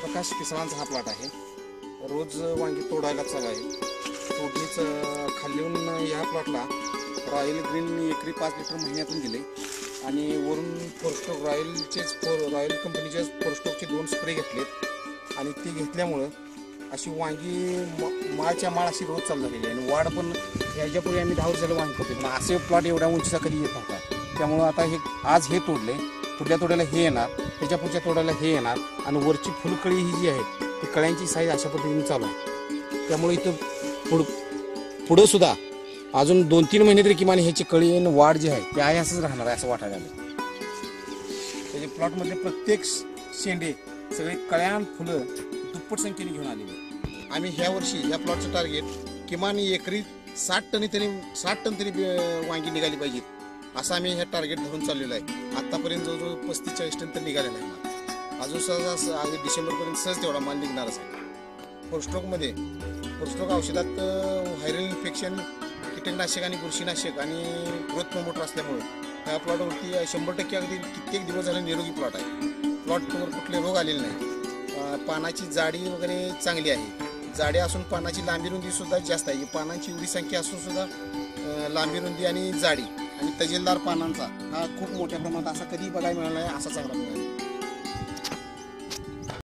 प्रकाश पिसळांचा हा प्लॉट आहे. रोज वांगी तोडायला चालू आहे. तोडणीच खालीहून ह्या प्लॉटला रॉयल ग्रीन एकरी 5 लिटर महिन्यातून दिले आणि वरून फोरस्टॉक रॉयल कंपनीचेच फोरस्टॉकचे 2 स्प्रे घेतलेत आणि ते घेतल्यामुळं अशी वांगी माळच्या माळ अशी रोज चालू झालेली आहे आणि वाढ पण ह्याच्यापूर्वी आम्ही 10 वर्ष झालं वांगी करतो पण असे प्लॉट एवढ्या उंचीचा कधी येत नव्हता. त्यामुळं आता हे आज हे तोडले, पुढल्या तोड्याला हे येणार, त्याच्या पुढच्या तोड्याला हे येणार आणि वरची फुलकळी ही जी आहे ती कळ्यांची साईज अशा पद्धतीने चालू आहे. त्यामुळे इथं पुढं सुद्धा अजून 2-3 महिने तरी किमान ह्याची कळी आणि वाढ जी आहे ते आहे असंच राहणार आहे असं वाटायला लागलं. त्याच्या प्लॉटमध्ये प्रत्येक शेंडे सगळे कळ्या फुलं दुप्पट संख्येने घेऊन आलेले. आम्ही ह्या वर्षी ह्या प्लॉटचं टार्गेट किमान एकरी 60 टन तरी वांगी निघाली पाहिजेत असं आम्ही हे टार्गेट धरून चाललेलं आहे. आतापर्यंत जवळजवळ 35-40 टन तर निघालेला आहे. अजून सहज अगदी डिसेंबरपर्यंत सहज तेवढा माल निघणारच आहे. फोरस्टॉक औषधात व्हायरल इन्फेक्शन, कीटकनाशक आणि बुरशीनाशक आणि ग्रोथ प्रमोटर असल्यामुळे ह्या प्लॉटवरती 100% अगदी कित्येक दिवस झाले निरोगी प्लॉट आहे. प्लॉटवर कुठले रोग आलेले नाही. पानाची जाडी वगैरे चांगली आहे. जाडी असून पानाची लांबी रुंदी सुद्धा जास्त आहे. पानांची एवढी संख्या असून सुद्धा लांबी रुंदी आणि जाडी आणि तजेलदार पानांचा हा खूप मोठ्या प्रमाणात असा कधी बघायला मिळाला नाही असा चांगला प्लॉट आहे.